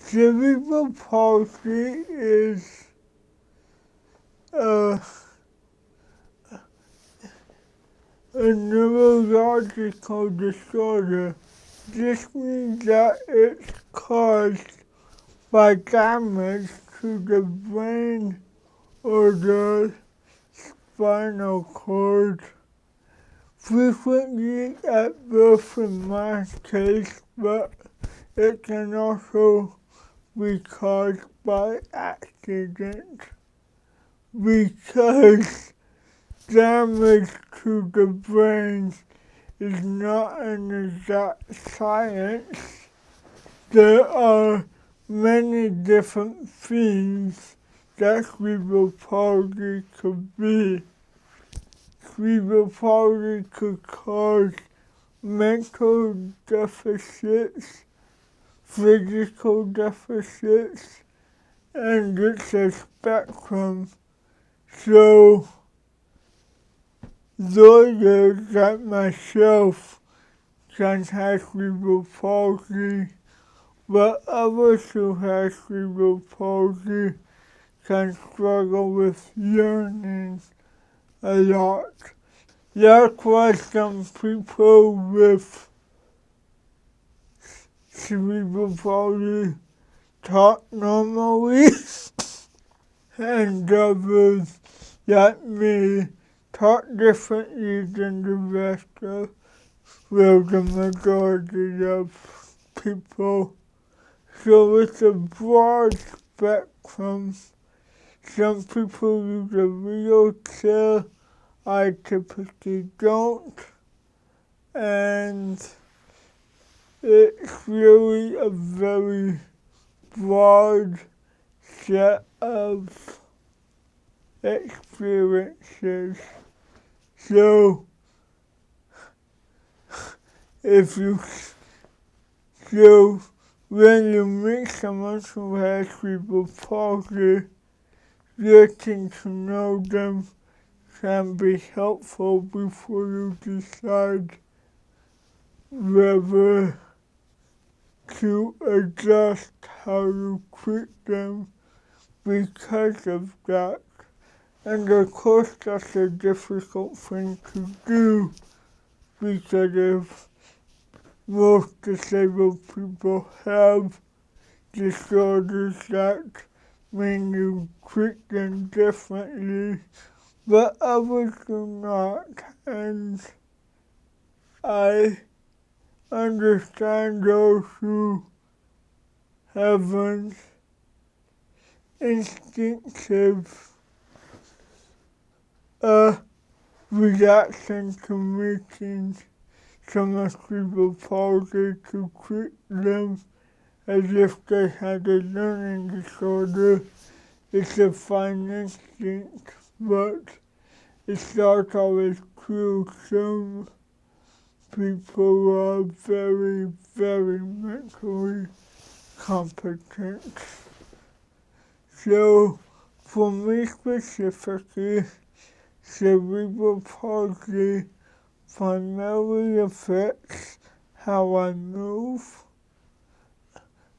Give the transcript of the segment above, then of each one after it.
Cerebral palsy is a neurological disorder. This means that it's caused by damage to the brain or the spinal cord, frequently at birth in my case, but it can also be caused by accident. Because damage to the brain is not an exact science, there are many different things that cerebral palsy could be. Cerebral palsy could cause mental deficits, physical deficits, and it's a spectrum. So, lawyers like myself can have cerebral palsy, but others who have cerebral palsy can struggle with learning a lot. Likewise, some people with cerebral palsy talk normally, and others like me talk differently than the rest of the majority of people. So it's a broad spectrum. Some people use a wheelchair, I typically don't, and it's really a very broad set of experiences. So, when you meet someone who has cerebral palsy, getting to know them can be helpful before you decide whether to adjust how you treat them because of that. And of course that's a difficult thing to do because of most disabled people have disorders that mean you treat them differently, but others do not. And I understand those who have an instinctive reaction to meeting someone with cerebral palsy to treat them as if they had a learning disorder. It's a fine instinct, but it's not always true. Some people are very, very mentally competent. So, for me specifically, cerebral palsy primarily affects how I move,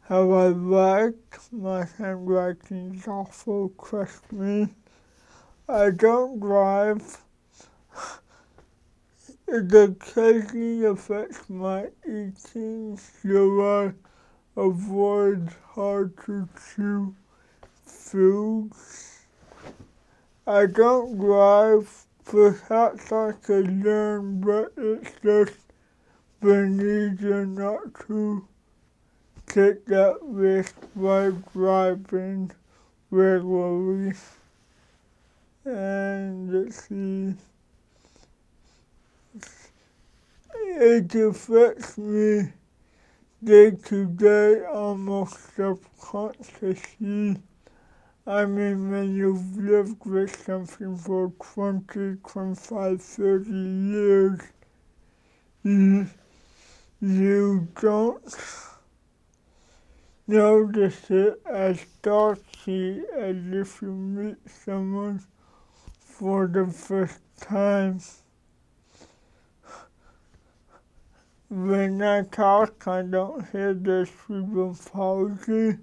how I write. My handwriting's awful, trust me. I don't drive. It occasionally affects my eating, so I avoid hard to chew foods. I don't drive. Perhaps I could learn, but it's just been easier not to take that risk by driving regularly. And let's see. It affects me day to day, almost subconsciously. I mean, when you've lived with something for 20, 25, 30 years, you don't notice it as darkly as if you meet someone for the first time. When I talk, I don't hear the cerebral palsy,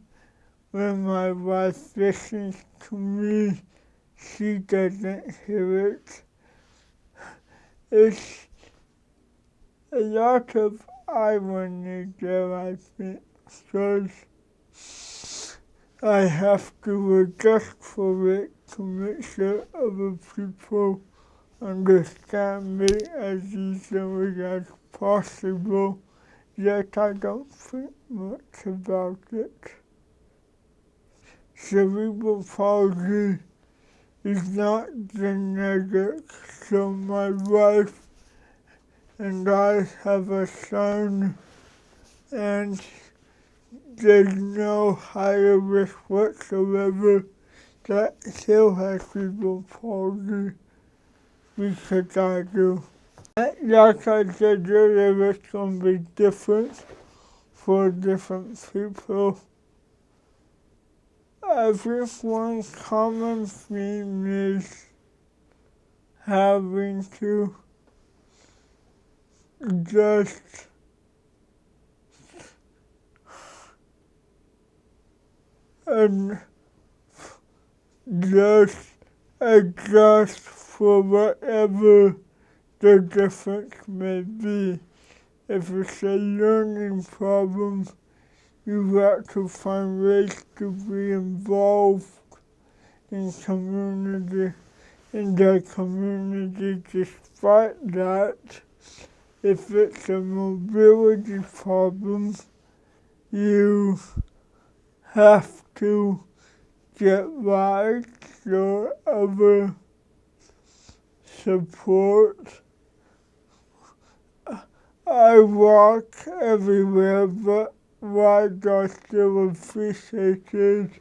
when my wife listens to me, she doesn't hear it. It's a lot of irony there, I think, because I have to adjust for it to make sure other people understand me as easily as possible, yet I don't think much about it. Cerebral palsy is not genetic, so my wife and I have a son, and there's no higher risk whatsoever that he'll have cerebral palsy because I do. Like I said earlier, it's going to be different for different people. I think one common theme is having to just and just adjust for whatever the difference may be. If it's a learning problem, you've got to find ways to be involved in the community despite that. If it's a mobility problem, you have to get rides or other support. I walk everywhere, but rides are still appreciated.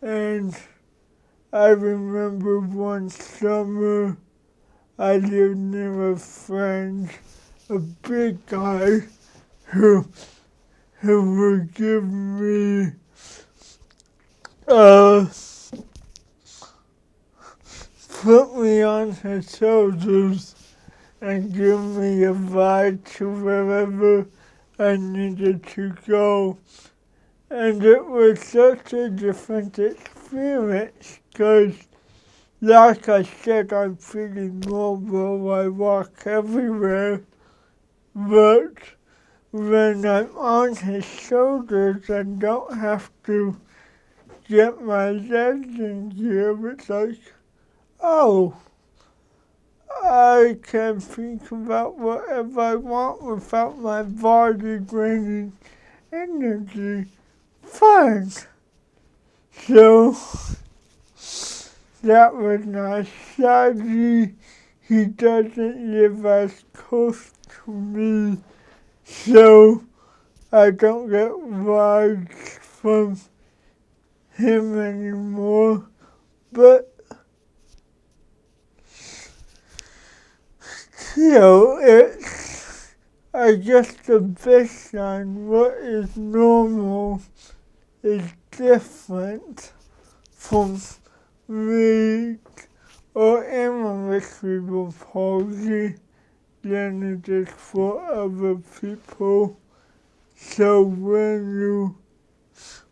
And I remember one summer I lived near a friend, a big guy, who would give me put me on his shoulders and give me a ride to wherever I needed to go. And it was such a different experience because, like I said, I'm pretty mobile, I walk everywhere, but when I'm on his shoulders and don't have to get my legs in gear, it's like, oh, I can think about whatever I want without my body draining energy. Fine. So that was nice. Sadly, he doesn't live as close to me, so I don't get rides from him anymore. But it's, I guess the baseline, what is normal, is different from me or anyone with cerebral palsy than it is for other people. So when you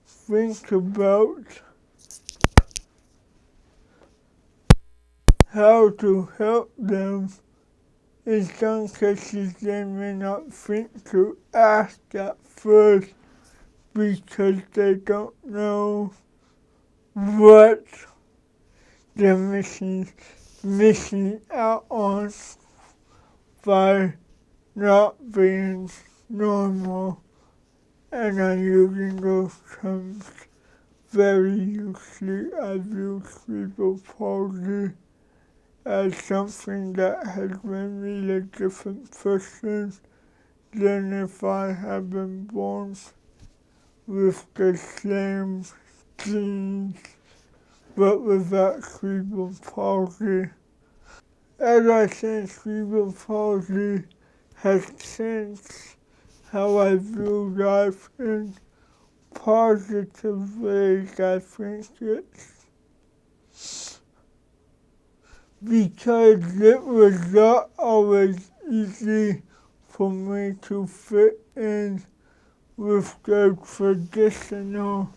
think about how to help them, in some cases they may not think to ask at first because they don't know what they're missing out on by not being normal. And I'm using those terms very loosely. I view cerebral palsy as something that has made me a different person than if I had been born with the same genes but without cerebral palsy. As I said, cerebral palsy has changed how I view life in positive ways. I think it's because it was not always easy for me to fit in with the traditional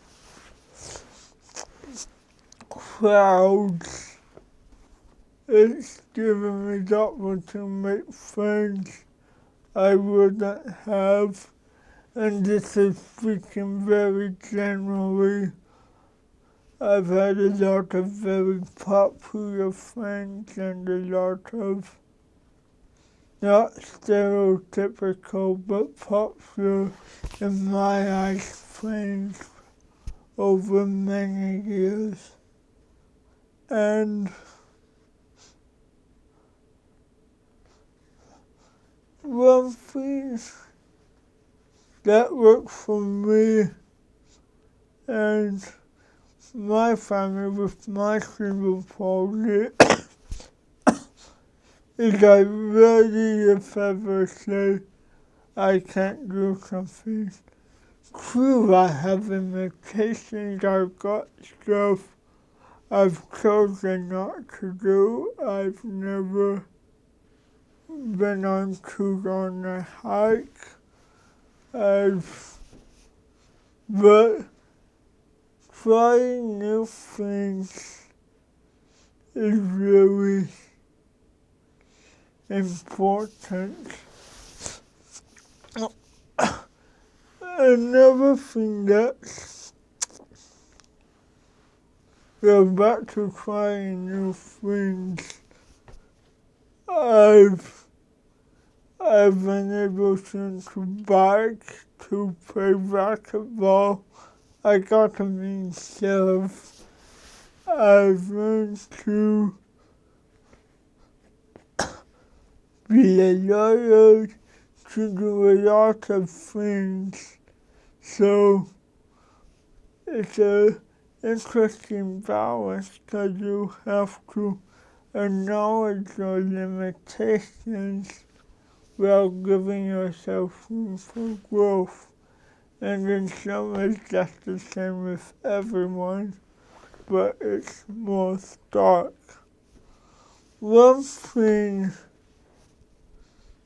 crowds. It's given me the opportunity to make friends I wouldn't have, and this is speaking very generally. I've had a lot of very popular friends and a lot of not stereotypical but popular in my eyes friends over many years. And one thing that worked for me and my family with my cerebral palsy is I rarely, if ever, say I can't do something. True, I have limitations, I've got stuff I've chosen not to do. I've never been on too long a hike. But trying new things is really important. Another thing that we're back to trying new things. I've been able to bike, to play racquetball. I got to mean surf. I've learned to be a lawyer, to do a lot of things. So it's an interesting balance because you have to acknowledge your limitations while giving yourself room for growth. And in some ways that's the same with everyone, but it's more stark. One thing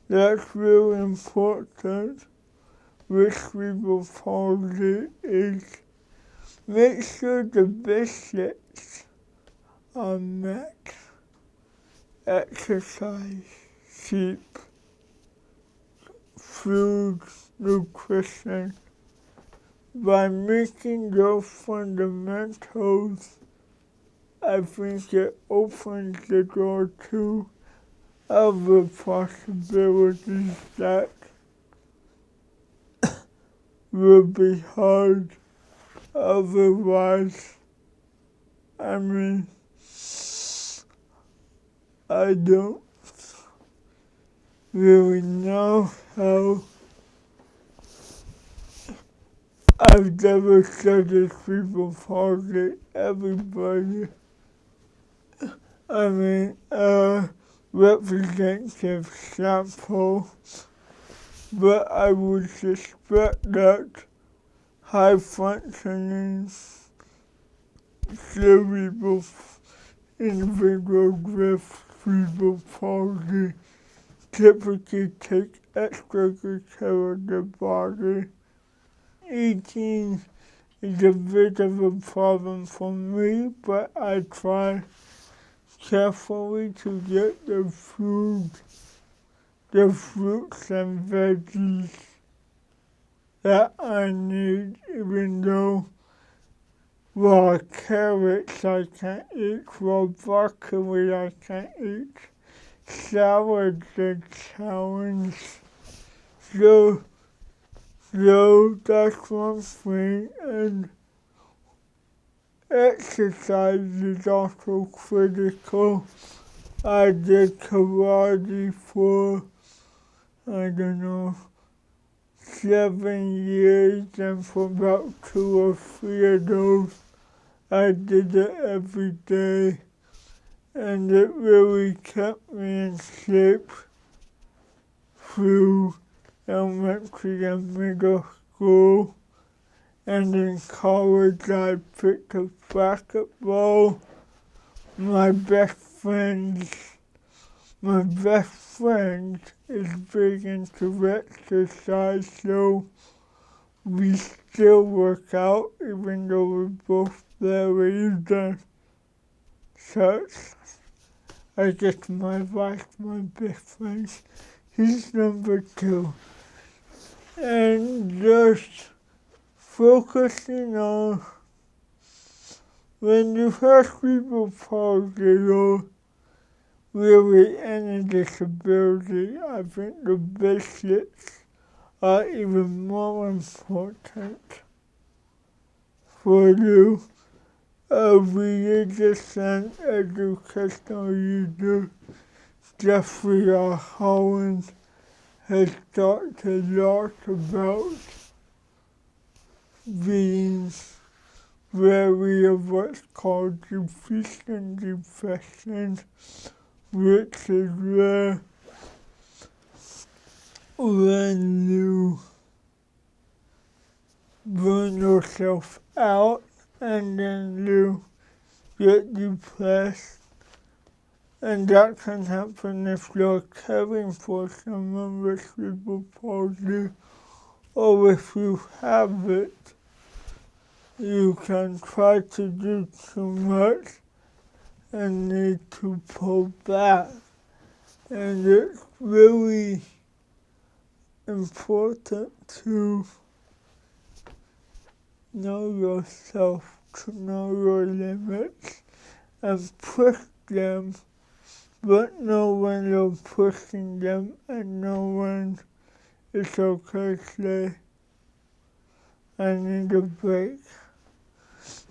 that's really important with cerebral palsy is make sure the basics are met. Exercise, sleep, food, nutrition. By making those fundamentals, I think it opens the door to other possibilities that will be hard otherwise. I mean, I don't really know how. I've never studied cerebral palsy. Everybody, I mean, representative sample, but I would suspect that high-functioning cerebral individuals with cerebral palsy typically take extra good care of their body. Eating is a bit of a problem for me, but I try carefully to get the fruits and veggies that I need, even though raw carrots I can't eat, raw broccoli I can't eat, salads are challenge. So that's one thing, and exercise is also critical. I did karate for, 7 years, and for about 2 or 3 of those, I did it every day, and it really kept me in shape through elementary and middle school. And in college I picked up racquetball. My best friend is big into exercise, so we still work out even though we're both very young. So I guess my wife, my best friend, he's number 2. And just focusing on when you have cerebral palsy or really any disability, I think the basics are even more important for you. A religious and educational leader, Jeffrey R. Holland, has talked a lot about being wary of what's called diffusion depression, which is where when you burn yourself out and then you get depressed, and that can happen if you're caring for someone with cerebral palsy, or if you have it, you can try to do too much and need to pull back. And it's really important to know yourself, to know your limits, and push them, but know when you're pushing them and know when it's okay to say, I need a break.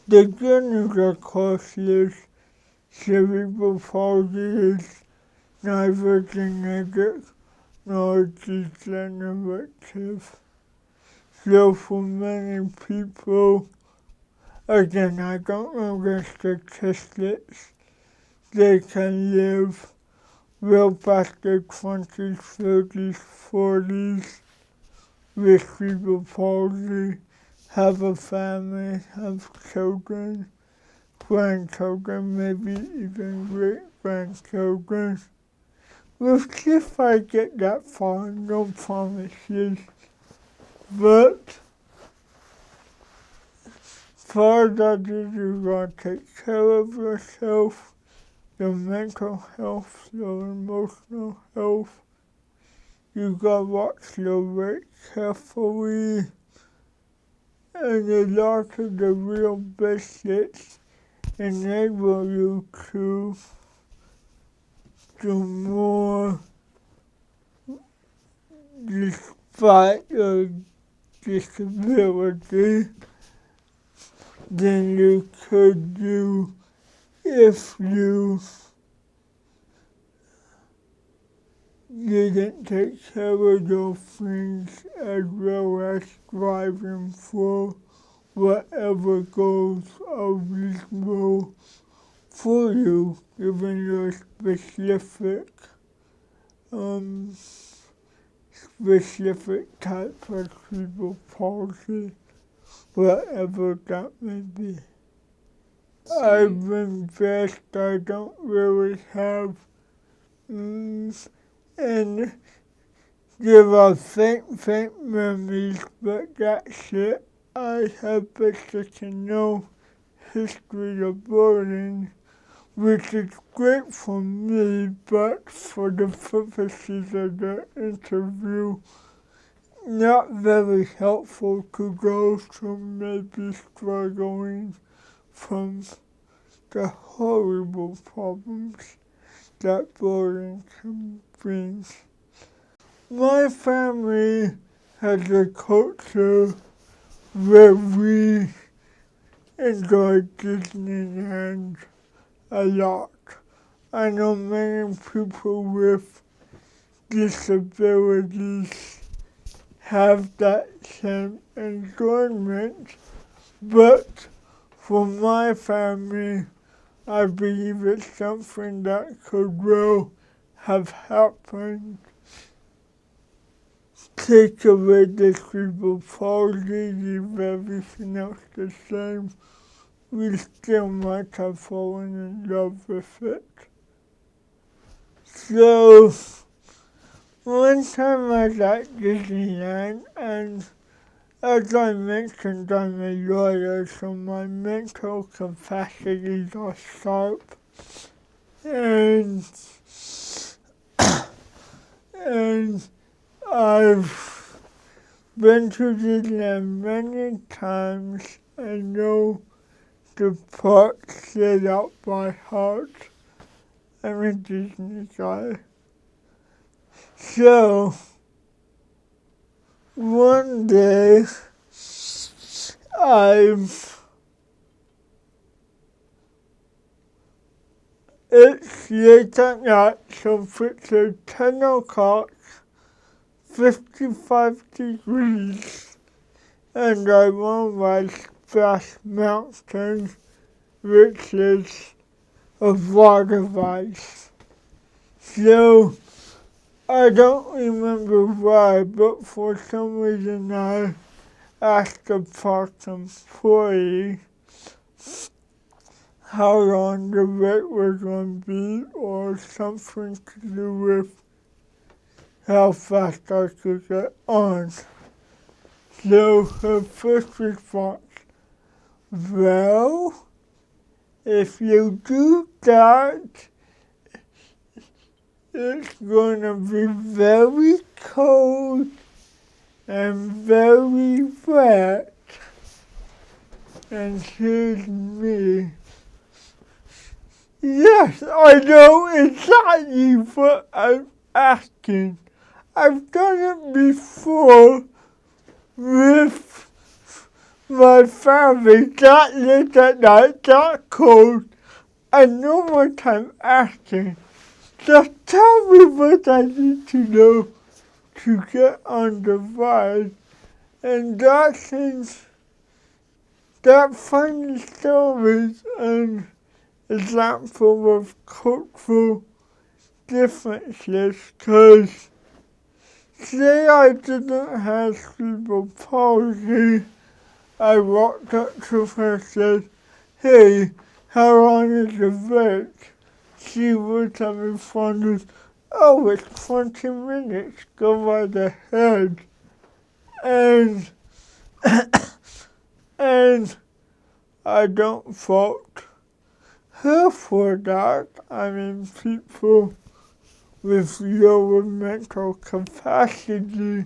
The good news, of course, is cerebral palsy is neither genetic nor degenerative. So for many people, again, I don't know the statistics, they can live well past their 20s, 30s, 40s with cerebral palsy, have a family, have children, grandchildren, maybe even great-grandchildren. We'll see if I get that far, no promises. But for that, you gotta take care of yourself, your mental health, your emotional health. You gotta watch your weight carefully. And a lot of the real basics enable you to do more despite your disability than you could do if you didn't take care of those things as well as striving for whatever goals are reasonable for you, given your specific type of cerebral palsy, whatever that may be. I've been blessed. I don't really have, and there are faint memories, but that's it. I have basically no history of bullying, which is great for me, but for the purposes of the interview, not very helpful to those who may be struggling from the horrible problems that bullying can bring. My family has a culture where we enjoy Disneyland a lot. I know many people with disabilities have that same enjoyment, but for my family, I believe it's something that could well have happened. Take away the cerebral palsy, leave everything else the same, we still might have fallen in love with it. So, one time I was at Disneyland, and as I mentioned, I'm a lawyer, so my mental capacities are sharp. and and I've been to Disneyland many times. I know the park set out by heart. I'm a Disney guy. So, one day, it's late at night, so it's 10 o'clock, 55 degrees, and I'm on my Splash Mountain, which is a water ice. So, I don't remember why, but for some reason I asked the park employee how long the wait was going to be or something to do with how fast I could get on. So her first response, well, if you do that, it's going to be very cold and very wet. And here's me. Yes, I know exactly what I'm asking. I've done it before with my family that late at night, that cold. I know what I'm asking. Just tell me what I need to know to get on the ride. And that funny stories and example of cultural differences, because say I didn't have cerebral palsy, I walked up to her and said, hey, how long is the break? She would have responded, oh, it's 20 minutes, go right ahead. And I don't fault her for that. I mean, people with lower mental capacity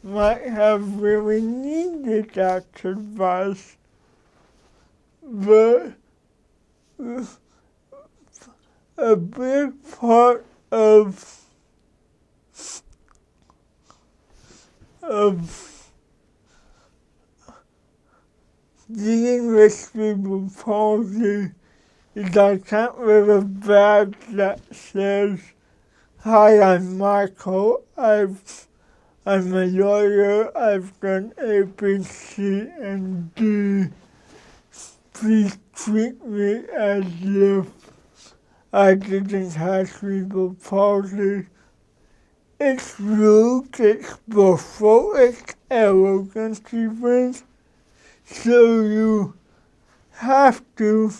might have really needed that advice, but a big part of dealing with cerebral palsy is I can't wear a badge that says, hi, I'm Michael, I'm a lawyer, I've done A, B, C, and D. Please treat me as if I didn't have cerebral palsy. It's rude, it's boastful, it's arrogant even. So you have to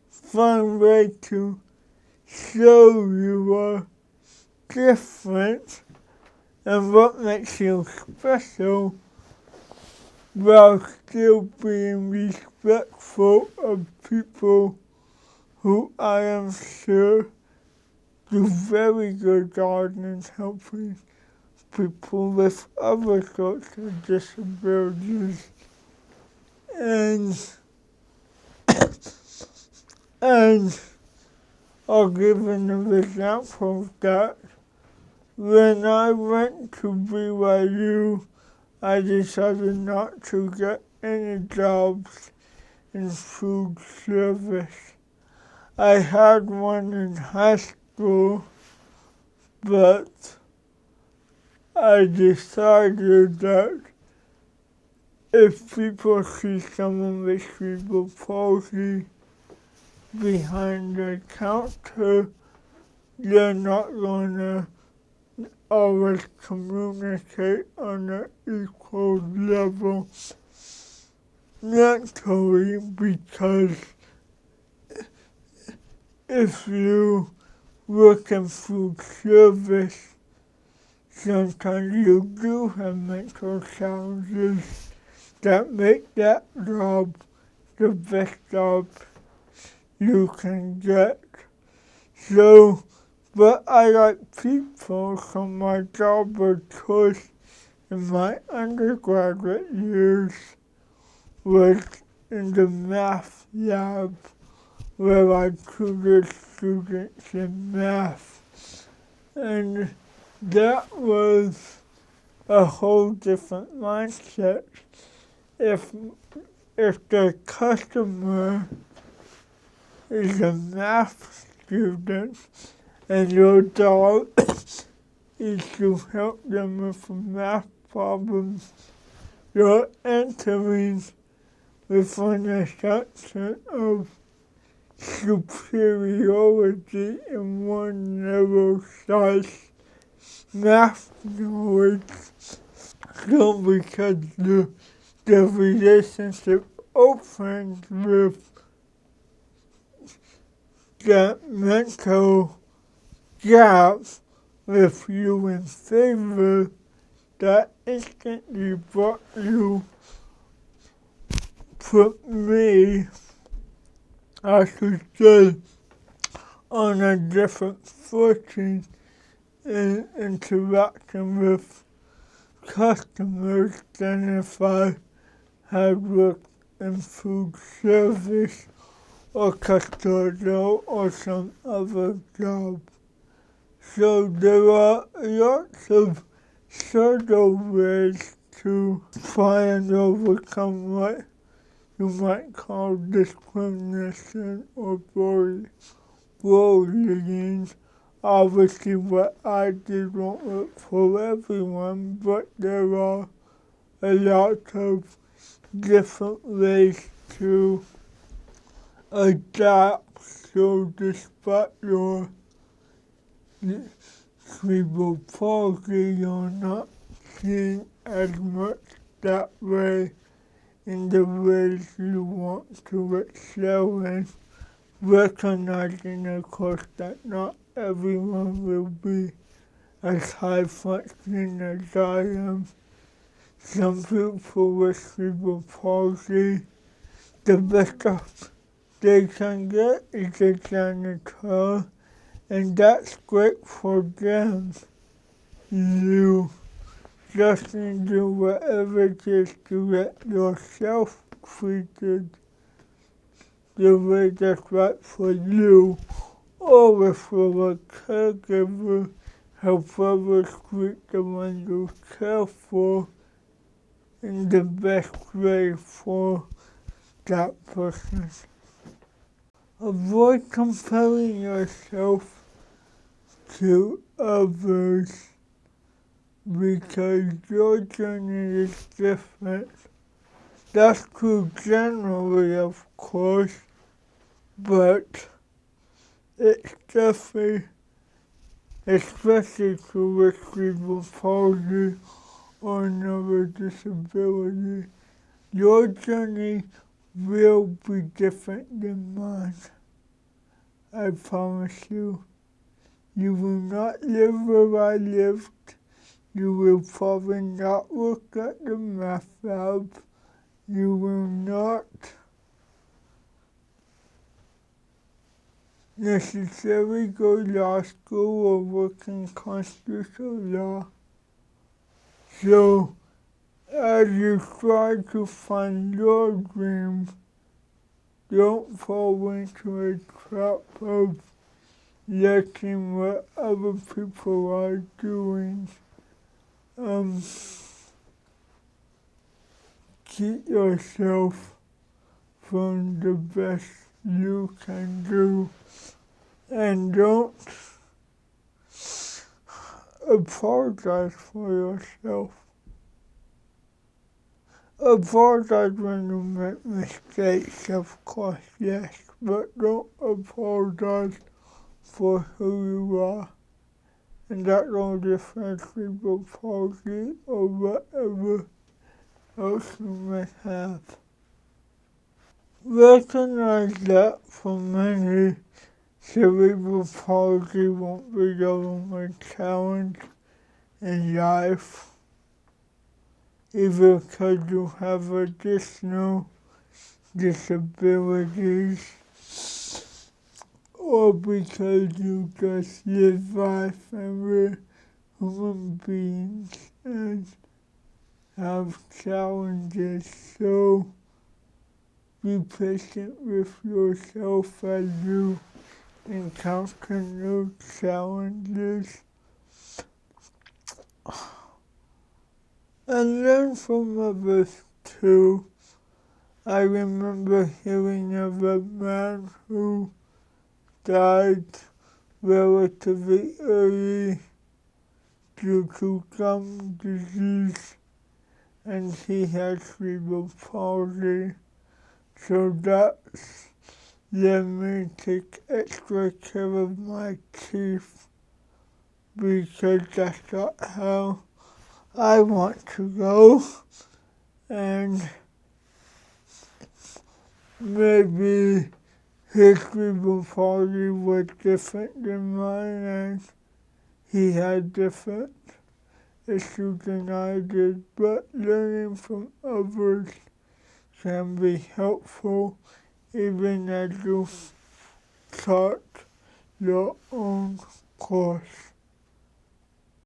find a way to show you are different and what makes you special while still being respectful of people who I am sure do very good job in helping people with other sorts of disabilities. And I'll give an example of that. When I went to BYU, I decided not to get any jobs in food service. I had one in high school, but I decided that if people see someone with cerebral palsy behind the counter, they're not going to always communicate on an equal level mentally, because if you work in food service, sometimes you do have mental challenges that make that job the best job you can get. So, but I like people, so my job of choice in my undergraduate years was in the math lab, where I tutored students in math. And that was a whole different mindset. If if the customer is a math student and your job is to help them with math problems, you're entering with an assumption of superiority in one level size math knowledge. So because the relationship opens with that mental gap with you in favor, that instantly put me, I should say, on a different footing in interaction with customers than if I had worked in food service or custodial or some other job. So there are lots of subtle ways to try and overcome what you might call discrimination or bullying. Obviously what I did won't work for everyone, but there are a lot of different ways to adapt. So despite your cerebral palsy, you're not seen as much that way in the ways you want to excel in, recognizing of course that not everyone will be as high functioning as I am. Some people with cerebral palsy, the best they can get is a janitor, and that's great for them. You just need to do whatever it is to get yourself treated the way that's right for you, or if you're a caregiver, help others treat the one you care for in the best way for that person. Avoid comparing yourself to others because your journey is different. That's true generally, of course, but it's definitely, especially true with cerebral palsy or another disability, your journey will be different than mine. I promise you. You will not live where I lived. You will probably not work at the math lab. You will not necessarily go to law school or work in constitutional law. So, as you try to find your dream, don't fall into a trap of letting what other people are doing. Keep yourself from the best you can do, and don't apologize for yourself. Apologize when you make mistakes, of course, yes, but don't apologize for who you are. And that's no different cerebral palsy or whatever else you may have. Recognize that for many, cerebral palsy won't be the only challenge in life, either because you have additional disabilities or because you just live life and we're human beings and have challenges. So be patient with yourself as you encounter new challenges. And learn from others too. I remember hearing of a man who died relatively early due to gum disease, and he had cerebral palsy. So that's led me to take extra care of my teeth because that's not how I want to go. And maybe his cerebral palsy was different than mine, and he had different issues than I did, but learning from others can be helpful even as you chart your own course.